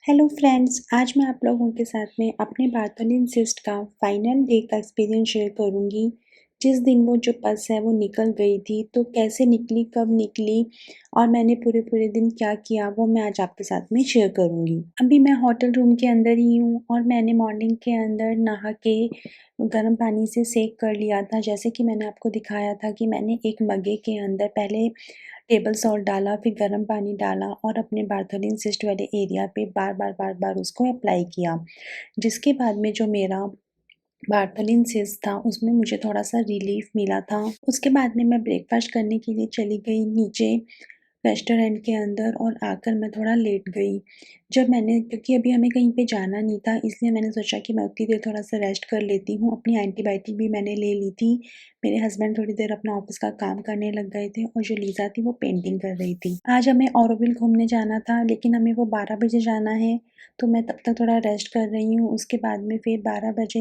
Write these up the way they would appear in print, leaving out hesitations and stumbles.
Hello friends, आज मैं आप लोगों के साथ में अपने बार्थोलिन सिस्ट का फाइनल डे का एक्सपीरियंस शेयर करूंगी। जिस दिन वो जो पस है वो निकल गई थी, तो कैसे निकली, कब निकली और मैंने पूरे पूरे दिन क्या किया वो मैं आज आपके साथ में शेयर करूंगी। अभी मैं होटल रूम के अंदर ही हूँ और मैंने मॉर्निंग के अंदर नहा के गर्म पानी से सेक कर लिया था। जैसे कि मैंने आपको दिखाया था कि मैंने एक मग्गे के अंदर पहले टेबल सॉल्ट डाला, फिर गर्म पानी डाला और अपने बार्थोलिन सिस्ट वाले एरिया पे बार-बार उसको अप्लाई किया। जिसके बाद में जो मेरा बार्थोलिन सिस्ट था, उसमें मुझे थोड़ा-सा रिलीफ़ मिला था। उसके बाद में मैं ब्रेकफ़ास्ट करने के लिए चली गई नीचे रेस्टोरेंट के अंदर और आकर मैं थोड़ा लेट गई। जब मैंने क्योंकि अभी हमें कहीं पे जाना नहीं था, इसलिए मैंने सोचा कि मैं उतनी देर थोड़ा-सा रेस्ट कर लेती हूँ। अपनी एंटीबायोटिक भी मैंने ले ली थी। मेरे हस्बैंड थोड़ी देर अपना ऑफ़िस का काम करने लग गए थे और जो लीज़ा थी वो पेंटिंग कर रही थी। आज हमें ऑरोविल घूमने जाना था, लेकिन हमें वो 12 बजे जाना है, तो मैं तब तक थोड़ा रेस्ट कर रही हूँ। उसके बाद में फिर 12 बजे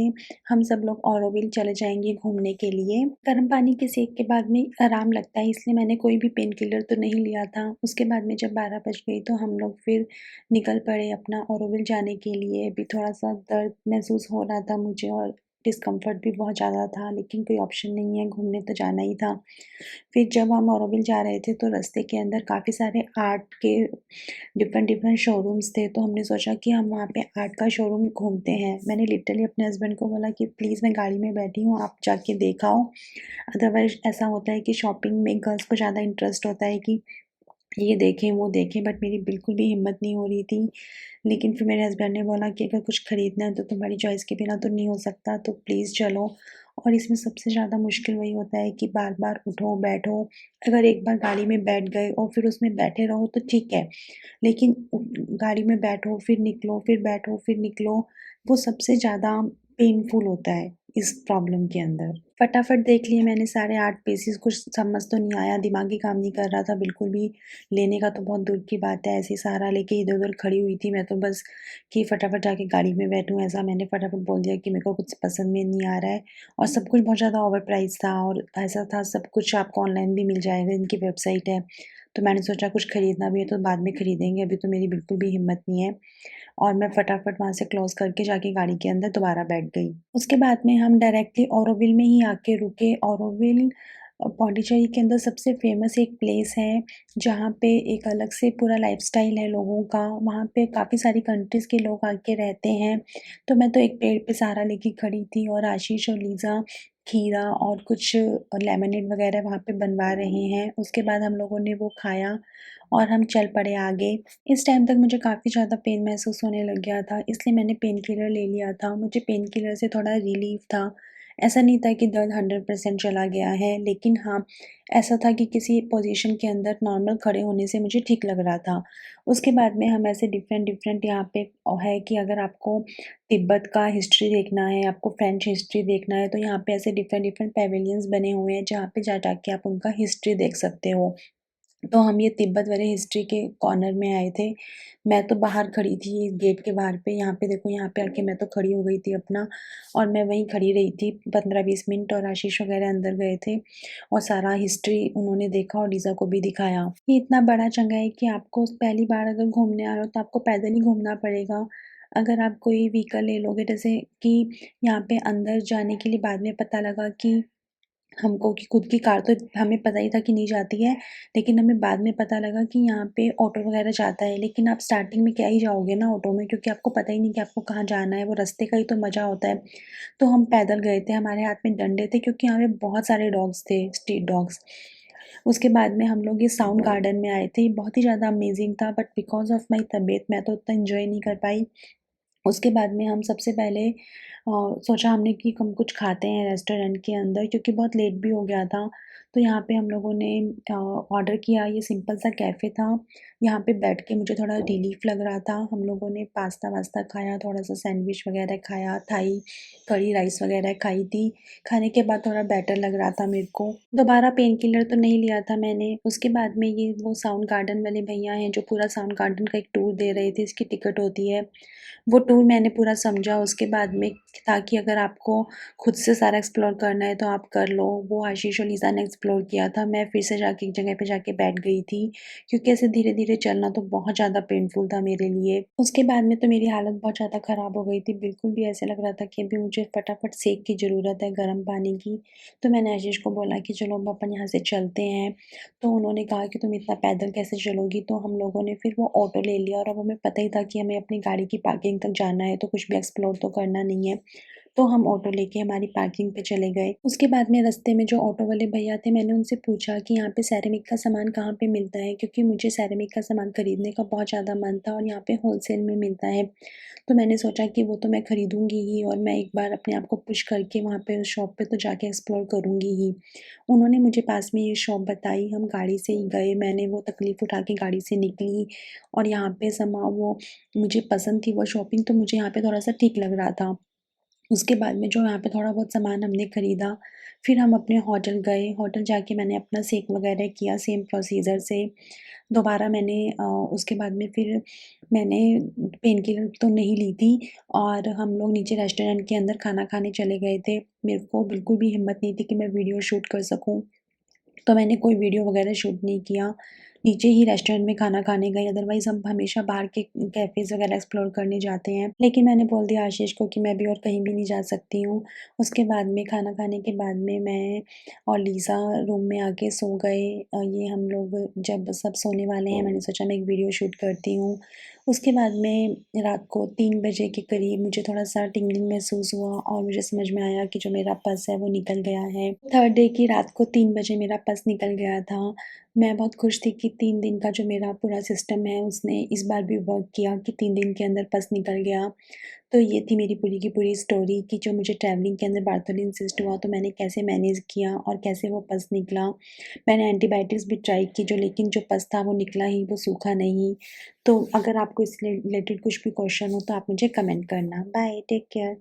हम सब लोग ऑरोविल चले जाएँगे घूमने के लिए। गर्म पानी के सेक के बाद में आराम लगता है, इसलिए मैंने कोई भी पेन किलर तो नहीं लिया था। उसके बाद में जब 12 बज गई तो हम लोग फिर निकल पड़े अपना ऑरोविल जाने के लिए। अभी थोड़ा-सा दर्द महसूस हो रहा था मुझे और डिस्कम्फ़र्ट भी बहुत ज़्यादा था, लेकिन कोई ऑप्शन नहीं है, घूमने तो जाना ही था। फिर जब हम ऑरोविल जा रहे थे तो रास्ते के अंदर काफ़ी सारे आर्ट के डिफरेंट शोरूम्स थे, तो हमने सोचा कि हम वहाँ पे आर्ट का शोरूम घूमते हैं। मैंने लिटरली अपने हस्बैंड को बोला कि प्लीज़ मैं गाड़ी में बैठी हूँ, आप जाके देख आओ। अदरवाइज़ ऐसा होता है कि शॉपिंग में गर्ल्स को ज़्यादा इंटरेस्ट होता है कि ये देखें, वो देखें, बट मेरी बिल्कुल भी हिम्मत नहीं हो रही थी। लेकिन फिर मेरे हस्बैंड ने बोला कि अगर कुछ खरीदना है तो तुम्हारी चॉइस के बिना तो नहीं हो सकता, तो प्लीज़ चलो। और इसमें सबसे ज़्यादा मुश्किल वही होता है कि बार-बार उठो, बैठो। अगर एक बार गाड़ी में बैठ गए और फिर उसमें बैठे रहो तो ठीक है, लेकिन गाड़ी में बैठो, फिर निकलो, फिर बैठो, फिर निकलो, वो सबसे ज़्यादा पेनफुल होता है इस प्रॉब्लम के अंदर। फटाफट देख लिए मैंने सारे आर्ट पीसेस, कुछ समझ तो नहीं आया, दिमाग ही काम नहीं कर रहा था बिल्कुल भी। लेने का तो बहुत दूर की बात है, ऐसे ही सहारा लेके इधर-उधर खड़ी हुई थी मैं तो बस कि फटाफट जाके गाड़ी में बैठूँ, ऐसा मैंने फटाफट बोल दिया कि मेरे को कुछ पसंद में नहीं आ रहा है। और सब कुछ बहुत ज़्यादा ओवर प्राइस था और ऐसा था सब कुछ आपको ऑनलाइन भी मिल जाएगा, इनकी वेबसाइट है। तो मैंने सोचा कुछ खरीदना भी है तो बाद में खरीदेंगे, अभी तो मेरी बिल्कुल भी हिम्मत नहीं है। और मैं फटाफट वहाँ से क्लोज़ करके जाके गाड़ी के अंदर दोबारा बैठ गई। उसके बाद में हम डायरेक्टली ऑरोविल में ही आके रुके। ऑरोविल पौंडीचेरी के अंदर सबसे फ़ेमस एक प्लेस है, जहाँ पे एक अलग से पूरा लाइफ़स्टाइल है लोगों का। वहाँ पे काफ़ी सारी कंट्रीज़ के लोग आके रहते हैं। तो मैं तो एक पेड़ पे सहारा लेके खड़ी थी और आशीष और लीज़ा खीरा और कुछ लेमनेड वग़ैरह वहाँ पे बनवा रहे हैं। उसके बाद हम लोगों ने वो खाया और हम चल पड़े आगे। इस टाइम तक मुझे काफ़ी ज़्यादा पेन महसूस होने लग गया था, इसलिए मैंने पेन किलर ले लिया था। मुझे पेन किलर से थोड़ा रिलीफ़ था। ऐसा नहीं था कि दर्द 100% चला गया है, लेकिन हाँ, ऐसा था कि किसी पोज़ीशन के अंदर नॉर्मल खड़े होने से मुझे ठीक लग रहा था। उसके बाद में हम ऐसे डिफ़रेंट यहाँ पे है कि अगर आपको तिब्बत का हिस्ट्री देखना है, आपको फ्रेंच हिस्ट्री देखना है, तो यहाँ पे ऐसे डिफ़रेंट पैवेलियंस बने हुए हैं, जहाँ पे जा के आप उनका हिस्ट्री देख सकते हो। तो हम ये तिब्बत वाले हिस्ट्री के कॉर्नर में आए थे। मैं तो बाहर खड़ी थी गेट के बाहर पे, यहाँ पे देखो यहाँ पे आके मैं तो खड़ी हो गई थी अपना और मैं वहीं खड़ी रही थी 15-20 मिनट और आशीष वगैरह अंदर गए थे और सारा हिस्ट्री उन्होंने देखा और लीज़ा को भी दिखाया। ये इतना बड़ा जगह है कि आपको पहली बार अगर घूमने आ रहे हो तो आपको पैदल ही घूमना पड़ेगा। अगर आप कोई व्हीकल ले लोगे जैसे कि यहाँ पे अंदर जाने के लिए बाद में पता लगा कि हमको कि खुद की कार तो हमें पता ही था कि नहीं जाती है, लेकिन हमें बाद में पता लगा कि यहाँ पे ऑटो वगैरह जाता है, लेकिन आप स्टार्टिंग में क्या ही जाओगे ना ऑटो में क्योंकि आपको पता ही नहीं कि आपको कहाँ जाना है, वो रास्ते का ही तो मज़ा होता है। तो हम पैदल गए थे, हमारे हाथ में डंडे थे क्योंकि यहाँ पे बहुत सारे डॉग्स थे, स्ट्रीट डॉग्स। उसके बाद में हम लोग ये साउंड गार्डन में आए थे, ये बहुत ही ज़्यादा अमेज़िंग था बट बिकॉज़ ऑफ माई तबीयत मैं तो उतना एन्जॉय नहीं कर पाई। उसके बाद में हम सबसे पहले सोचा हमने कि हम कुछ खाते हैं रेस्टोरेंट के अंदर क्योंकि बहुत लेट भी हो गया था। तो यहाँ पे हम लोगों ने ऑर्डर किया, ये सिंपल सा कैफ़े था। यहाँ पे बैठ के मुझे थोड़ा रिलीफ़ लग रहा था। हम लोगों ने पास्ता-वास्ता खाया, थोड़ा-सा सैंडविच वग़ैरह खाया, थाई कढ़ी राइस वग़ैरह खाई थी। खाने के बाद थोड़ा बेटर लग रहा था मेरे को। दोबारा पेन किलर तो नहीं लिया था मैंने। उसके बाद में ये वो साउंड गार्डन वाले भैया हैं जो पूरा साउंड गार्डन का एक टूर दे रहे थे, इसकी टिकट होती है। वो टूर मैंने पूरा समझा उसके बाद में ताकि अगर आपको खुद से सारा एक्सप्लोर करना है तो आप कर लो। वो आशीष और लीज़ा ने एक्सप्लोर किया था। मैं फिर से जाके एक जगह पे जाके बैठ गई थी क्योंकि ऐसे धीरे-धीरे चलना तो बहुत ज़्यादा पेनफुल था मेरे लिए। उसके बाद में तो मेरी हालत बहुत ज़्यादा ख़राब हो गई थी, बिल्कुल भी ऐसा लग रहा था कि अभी मुझे फटाफट सेक की ज़रूरत है गर्म पानी की। तो मैंने आशीष को बोला कि चलो अब अपन यहाँ से चलते हैं। तो उन्होंने कहा कि तुम इतना पैदल कैसे चलोगी? तो हम लोगों ने फिर वो ऑटो ले लिया और अब हमें पता ही था कि हमें अपनी गाड़ी की पार्किंग तक जाना है, तो कुछ भी एक्सप्लोर तो करना नहीं है। तो हम ऑटो लेके हमारी पार्किंग पे चले गए। उसके बाद में रास्ते में जो ऑटो वाले भैया थे, मैंने उनसे पूछा कि यहाँ पे सेरेमिक का सामान कहाँ पे मिलता है? क्योंकि मुझे सेरेमिक का सामान खरीदने का बहुत ज़्यादा मन था और यहाँ पे होलसेल में मिलता है। तो मैंने सोचा कि वो तो मैं खरीदूँगी ही और मैं एक बार अपने आप को पुश करके वहाँ पे उस शॉप पे तो जाके एक्सप्लोर करूँगी ही। उन्होंने मुझे पास में ये शॉप बताई, हम गाड़ी से ही गए, मैंने वो तकलीफ़ उठा के गाड़ी से निकली और यहाँ पे समहाउ वो मुझे पसंद थी वो शॉपिंग, तो मुझे यहाँ पे थोड़ा-सा ठीक लग रहा था। उसके बाद में जो यहाँ पे थोड़ा बहुत सामान हमने खरीदा, फिर हम अपने होटल गए, होटल जाके मैंने अपना सेक वगैरह किया सेम प्रोसीजर से। दोबारा मैंने उसके बाद में फिर मैंने पेन किलर तो नहीं ली थी और हम लोग नीचे रेस्टोरेंट के अंदर खाना खाने चले गए थे। मेरे को बिल्कुल भी हिम्मत नहीं थी कि मैं वीडियो शूट कर सकूँ। तो मैंने कोई वीडियो वगैरह शूट नहीं किया। नीचे ही रेस्टोरेंट में खाना खाने गए, अदरवाइज़ हम हमेशा बाहर के कैफ़ेज़ वगैरह एक्सप्लोर करने जाते हैं। लेकिन मैंने बोल दिया आशीष को कि मैं अभी और कहीं भी नहीं जा सकती हूँ। उसके बाद में खाना खाने के बाद में मैं और लीज़ा रूम में आके सो गए। ये हम लोग जब सब सोने वाले हैं, मैंने सोचा मैं एक वीडियो शूट करती हूँ। उसके बाद में रात को 3 बजे के करीब मुझे थोड़ा-सा टिंगलिंग महसूस हुआ और मुझे समझ में आया कि जो मेरा पस है वो निकल गया है। थर्ड डे की रात को 3 बजे मेरा पस निकल गया था। मैं बहुत खुश थी कि 3 दिन का जो मेरा पूरा सिस्टम है उसने इस बार भी वर्क किया कि 3 दिन के अंदर पस निकल गया। तो ये थी मेरी पूरी की पूरी स्टोरी कि जो मुझे ट्रैवलिंग के अंदर बार्थोलिन सिस्ट हुआ तो मैंने कैसे मैनेज किया और कैसे वो पस निकला। मैंने एंटीबायोटिक्स भी ट्राई की जो, लेकिन जो पस था वो निकला ही, वो सूखा नहीं। तो अगर आपको इससे रिलेटेड कुछ भी क्वेश्चन हो तो आप मुझे कमेंट करना। Bye, take care.